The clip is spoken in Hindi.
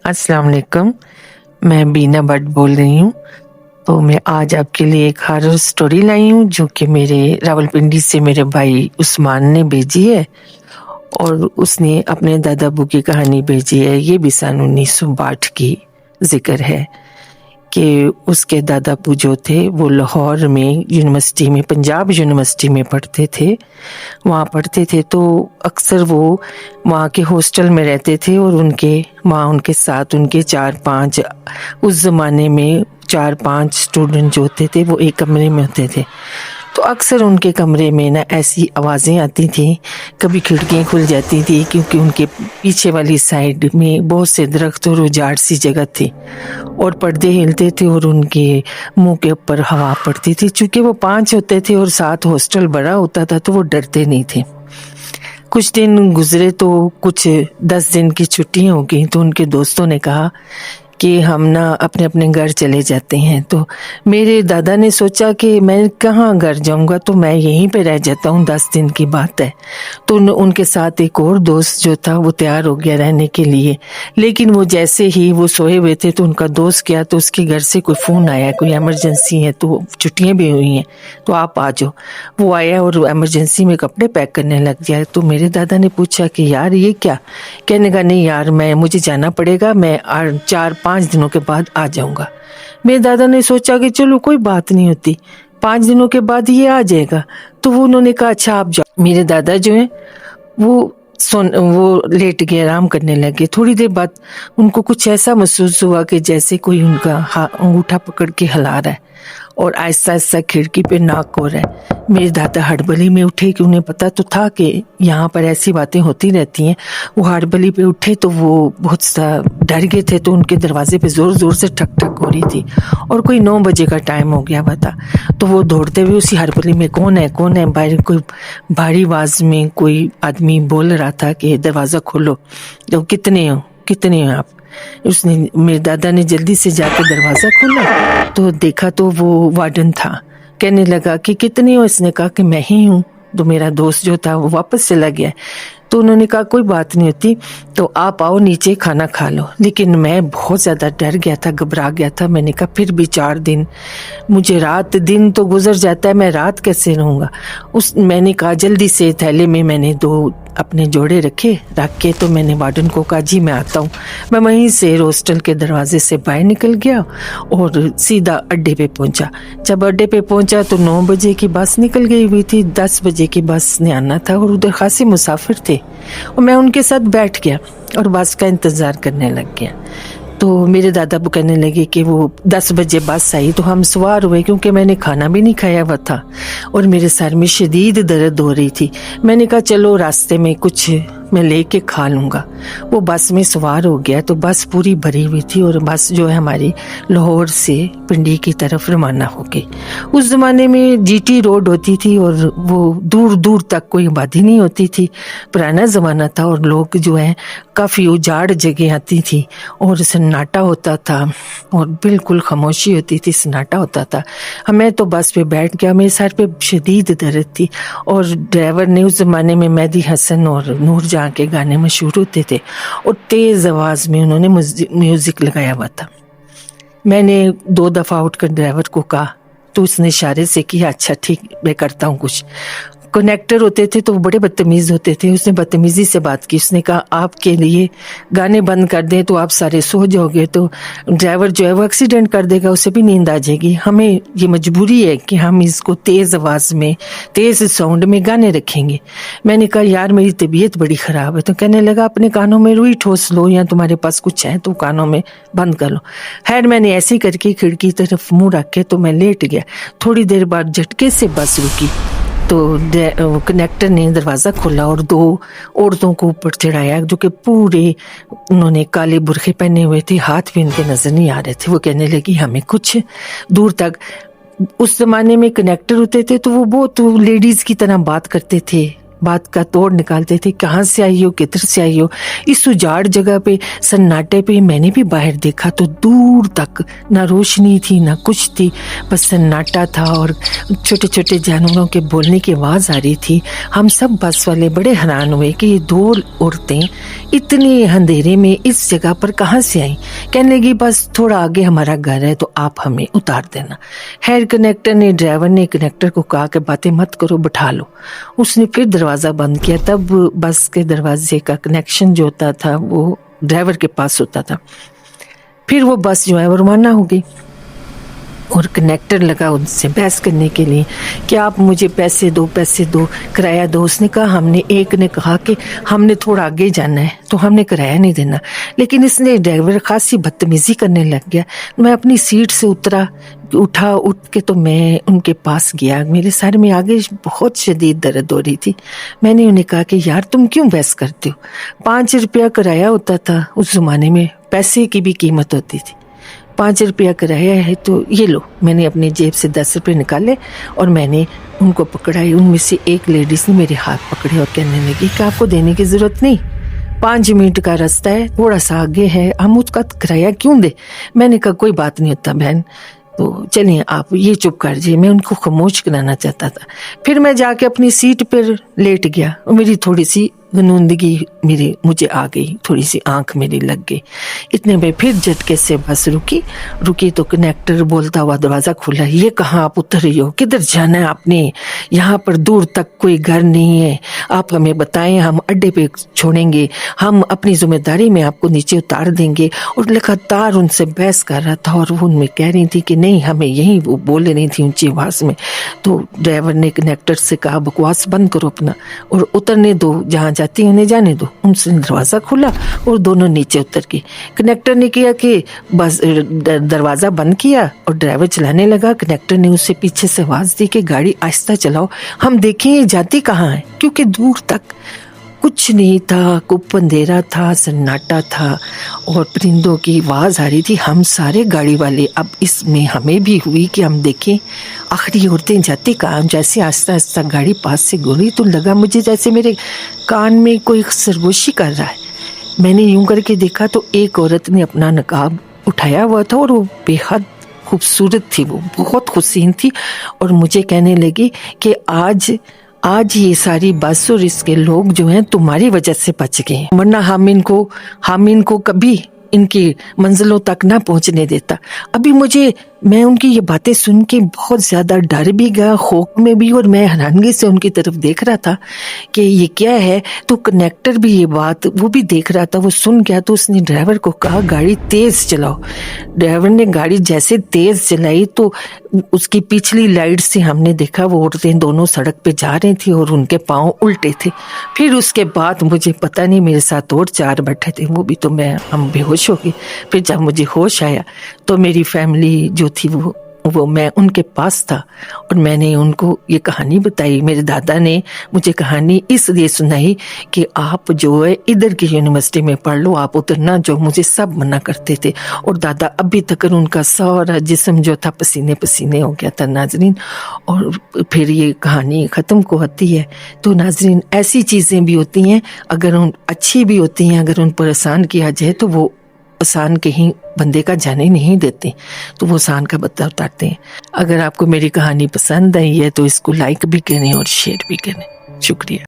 अस्सलाम वालेकुम। मैं बीना भट्ट बोल रही हूँ। तो मैं आज आपके लिए एक हॉरर स्टोरी लाई हूँ जो कि मेरे रावलपिंडी से मेरे भाई उस्मान ने भेजी है और उसने अपने दादा अबू की कहानी भेजी है। ये भी सन 1962 की जिक्र है कि उसके दादा अबू जो थे वो लाहौर में यूनिवर्सिटी में, पंजाब यूनिवर्सिटी में पढ़ते थे। वहाँ पढ़ते थे तो अक्सर वो वहाँ के हॉस्टल में रहते थे और उनके साथ उनके 4-5, उस ज़माने में 4-5 स्टूडेंट जो होते थे वो एक कमरे में होते थे। तो अक्सर उनके कमरे में ना ऐसी आवाज़ें आती थी, कभी खिड़कियाँ खुल जाती थी क्योंकि उनके पीछे वाली साइड में बहुत से दरख्त और उजाड़ सी जगह थी और पर्दे हिलते थे और उनके मुंह के ऊपर हवा पड़ती थी। चूँकि वो 5 होते थे और साथ हॉस्टल बड़ा होता था तो वो डरते नहीं थे। कुछ दिन गुजरे तो कुछ 10 दिन की छुट्टियां हो गई तो उनके दोस्तों ने कहा कि हम ना अपने अपने घर चले जाते हैं। तो मेरे दादा ने सोचा कि मैं कहाँ घर जाऊंगा, तो मैं यहीं पे रह जाता हूँ, 10 दिन की बात है। तो उनके साथ एक और दोस्त जो था वो तैयार हो गया रहने के लिए। लेकिन वो जैसे ही वो सोए हुए थे तो उनका दोस्त गया तो उसके घर से कोई फ़ोन आया, कोई इमरजेंसी है, तो छुट्टियाँ भी हुई हैं तो आप आ जाओ। वो आया और इमरजेंसी में कपड़े पैक करने लग गया। तो मेरे दादा ने पूछा कि यार ये क्या? कहने का नहीं यार, मुझे जाना पड़ेगा, मैं 4-5 दिनों के बाद आ जाऊंगा। मेरे दादा ने सोचा कि चलो कोई बात नहीं होती, 5 दिनों के बाद ये आ जाएगा। तो वो उन्होंने कहा अच्छा आप जाओ। मेरे दादा जो है वो लेट गए, आराम करने लगे। थोड़ी देर बाद उनको कुछ ऐसा महसूस हुआ कि जैसे कोई उनका अंगूठा पकड़ के हिला रहा है और आहिस्ता आहिस्ता खिड़की पे नॉक हो रहा है। मेरे दादा हड़बड़ी में उठे कि उन्हें पता तो था कि यहाँ पर ऐसी बातें होती रहती हैं। वो हड़बड़ी पे उठे तो वो बहुत सा डर गए थे। तो उनके दरवाजे पे जोर जोर से ठक ठक हो रही थी और कोई 9 बजे का टाइम हो गया था। तो वो दौड़ते हुए उसी हड़बड़ी में कौन है बाहर कोई भारी आवाज में कोई आदमी बोल रहा था कि दरवाज़ा खोलो। तो कितने हो आप? उसने मेरे दादा ने जल्दी से जाकर दरवाज़ा खोला तो देखा तो वो वार्डन था। कहने लगा कि कितने हो? इसने कहा कि मैं ही हूँ। तो मेरा दोस्त जो था वो वापस चला गया। तो उन्होंने कहा कोई बात नहीं होती, तो आप आओ नीचे खाना खा लो। लेकिन मैं बहुत ज़्यादा डर गया था, घबरा गया था। मैंने कहा फिर भी 4 दिन, मुझे रात दिन तो गुजर जाता है, मैं रात कैसे रहूँगा? मैंने कहा जल्दी से थैले में मैंने 2 अपने जोड़े रख के तो मैंने वार्डन को कहा जी मैं आता हूँ। मैं वहीं से हॉस्टल के दरवाजे से बाहर निकल गया और सीधा अड्डे पे पहुंचा। जब अड्डे पे पहुंचा तो 9 बजे की बस निकल गई हुई थी, 10 बजे की बस ने आना था और उधर खासे मुसाफिर थे और मैं उनके साथ बैठ गया और बस का इंतज़ार करने लग गया। तो मेरे दादा वो कहने लगे कि वो 10 बजे बस आई तो हम सवार हुए, क्योंकि मैंने खाना भी नहीं खाया हुआ था और मेरे सर में शदीद दर्द हो रही थी। मैंने कहा चलो रास्ते में कुछ मैं लेके खा लूँगा। वो बस में सवार हो गया तो बस पूरी भरी हुई थी और बस जो है हमारी लाहौर से पिंडी की तरफ रवाना हो गई। उस ज़माने में जीटी रोड होती थी और वो दूर दूर तक कोई आबादी नहीं होती थी। पुराना ज़माना था और लोग जो है काफ़ी उजाड़ जगह आती थी और सन्नाटा होता था और बिल्कुल खामोशी होती थी, सन्नाटा होता था। मैं तो बस पे बैठ गया, मेरे सर पे शदीद दर्द थी और ड्राइवर ने, उस ज़माने में मेहदी हसन और नूर जहाँ के गाने मशहूर होते थे और तेज़ आवाज़ में उन्होंने म्यूज़िक लगाया हुआ था। मैंने 2 दफ़ा उठकर ड्राइवर को कहा तो उसने इशारे से किया अच्छा ठीक मैं करता हूँ कुछ। कनेक्टर होते थे तो वो बड़े बदतमीज़ होते थे। उसने बदतमीज़ी से बात की। उसने कहा आपके लिए गाने बंद कर दें तो आप सारे सो जाओगे, तो ड्राइवर जो है वो एक्सीडेंट कर देगा, उसे भी नींद आ जाएगी। हमें ये मजबूरी है कि हम इसको तेज़ आवाज़ में, तेज़ साउंड में गाने रखेंगे। मैंने कहा यार मेरी तबीयत बड़ी ख़राब है। तो कहने लगा अपने कानों में रुई ठोस लो या तुम्हारे पास कुछ है तो कानों में बंद कर लो। खैर मैंने ऐसे करके खिड़की तरफ मुँह रख के तो मैं लेट गया। थोड़ी देर बाद झटके से बस रुकी तो कनेक्टर ने दरवाज़ा खोला और 2 औरतों को ऊपर चढ़ाया जो कि पूरे उन्होंने काले बुरखे पहने हुए थे, हाथ भी उनके नज़र नहीं आ रहे थे। वो कहने लगी हमें कुछ दूर तक, उस ज़माने में कनेक्टर होते थे तो वो बहुत लेडीज़ की तरह बात करते थे, बात का तोड़ निकालते थे, कहाँ से आई हो, किधर से आई हो। इस उजाड़ जगह पे, सन्नाटे पे मैंने भी बाहर देखा तो दूर तक ना रोशनी थी ना कुछ थी, बस सन्नाटा था और छोटे छोटे जानवरों के बोलने की आवाज़ आ रही थी। हम सब बस वाले बड़े हैरान हुए कि ये दो औरतें इतने अंधेरे में इस जगह पर कहाँ से आई। कहने लगी बस थोड़ा आगे हमारा घर है तो आप हमें उतार देना। खैर ड्राइवर ने कनेक्टर को कहा कि बातें मत करो, बैठा लो। उसने फिर दरवाज़ा बंद किया। तब बस के दरवाजे का कनेक्शन जो होता था वो ड्राइवर के पास होता था। फिर वो बस जो है वो रवाना हो गई और कनेक्टर लगा उनसे बहस करने के लिए कि आप मुझे पैसे दो, किराया दो। उसने कहा हमने, एक ने कहा कि हमने थोड़ा आगे जाना है तो हमने किराया नहीं देना। लेकिन इसने ड्राइवर खासी बदतमीजी करने लग गया। मैं अपनी सीट से उठ के तो मैं उनके पास गया। मेरे सर में आगे बहुत शदीद दर्द हो रही थी। मैंने उन्हें कहा कि यार तुम क्यों बहस करते हो, 5 रुपया किराया होता था उस ज़माने में, पैसे की भी कीमत होती थी। 5 रुपया किराया है तो ये लो। मैंने अपनी जेब से 10 रुपये निकाले और मैंने उनको पकड़ाई। उनमें से एक लेडीज ने मेरे हाथ पकड़े और कहने लगी कि आपको देने की ज़रूरत नहीं, 5 मिनट का रास्ता है, थोड़ा सा आगे है, हम उसका किराया क्यों दे। मैंने कहा कोई बात नहीं होता बहन, तो चलिए आप ये चुप कर जी। मैं उनको खामोश कराना चाहता था। फिर मैं जाके अपनी सीट पर लेट गया और मेरी थोड़ी सी गनूंदगी मुझे आ गई, थोड़ी सी आंख मेरी लग गई। इतने में फिर झटके से बस रुकी तो कनेक्टर बोलता हुआ दरवाज़ा खुला, ये कहाँ आप उतर रही हो, किधर जाना है आपने, यहाँ पर दूर तक कोई घर नहीं है, आप हमें बताएं, हम अड्डे पे छोड़ेंगे, हम अपनी जिम्मेदारी में आपको नीचे उतार देंगे। और लगातार उनसे बहस कर रहा था और वो उनमें कह रही थी कि नहीं हमें यहीं, वो बोल रही थी ऊंची आवाज़ में। तो ड्राइवर ने कनेक्टर से कहा बकवास बंद करो अपना और उतरने दो, जहाँ जाती उन्हें जाने दो। उनसे दरवाज़ा खुला और दोनों नीचे उतर गए। कनेक्टर ने किया कि बस दरवाज़ा बंद किया और ड्राइवर चलाने लगा। कनेक्टर ने उससे पीछे से आवाज़ दी कि गाड़ी आहिस्ता चलाओ, हम देखें ये जाती कहाँ है, क्योंकि दूर तक कुछ नहीं था, कुप अंधेरा था, सन्नाटा था और परिंदों की आवाज़ आ रही थी। हम सारे गाड़ी वाले, अब इसमें हमें भी हुई कि हम देखें आखिरी औरतें जाती कहाँ। जैसे आहिस्ता आहिस्ता गाड़ी पास से गुजरी तो लगा मुझे जैसे मेरे कान में कोई सरगोशी कर रहा है। मैंने यूं करके देखा तो एक औरत ने अपना नकाब उठाया हुआ था और वो बेहद खूबसूरत थी, वो बहुत हुसीन थी और मुझे कहने लगी कि आज ये सारी बस और इसके लोग जो हैं तुम्हारी वजह से बच गए, वरना हम इनको कभी इनकी मंजिलों तक ना पहुंचने देता। अभी मैं उनकी ये बातें सुन के बहुत ज़्यादा डर भी गया, खौफ में भी, और मैं हैरानगी से उनकी तरफ देख रहा था कि ये क्या है। तो कनेक्टर भी ये बात वो भी देख रहा था, वो सुन गया। तो उसने ड्राइवर को कहा गाड़ी तेज़ चलाओ। ड्राइवर ने गाड़ी जैसे तेज़ चलाई तो उसकी पिछली लाइट से हमने देखा वो औरतें दोनों सड़क पे जा रही थी और उनके पाँव उल्टे थे। फिर उसके बाद मुझे पता नहीं, मेरे साथ और 4 बैठे थे, वो भी तो हम बेहोश हो गए। फिर जब मुझे होश आया तो मेरी फैमिली जो थी वो मैं उनके पास था और मैंने उनको ये कहानी बताई। मेरे दादा ने मुझे कहानी इसलिए सुनाई कि आप जो है इधर की यूनिवर्सिटी में पढ़ लो, आप उधर ना जो, मुझे सब मना करते थे। और दादा अभी तक उनका सारा जिस्म जो था पसीने पसीने हो गया था नाजरीन। और फिर ये कहानी ख़त्म को होती है। तो नाजरीन ऐसी चीज़ें भी होती हैं, अगर उन अच्छी भी होती हैं, अगर उन पर एहसान किया जाए तो वो एहसान कहीं बंदे का जाने नहीं देते, तो वो एहसान का बदला उतारते हैं। अगर आपको मेरी कहानी पसंद आई है तो इसको लाइक भी करें और शेयर भी करें। शुक्रिया।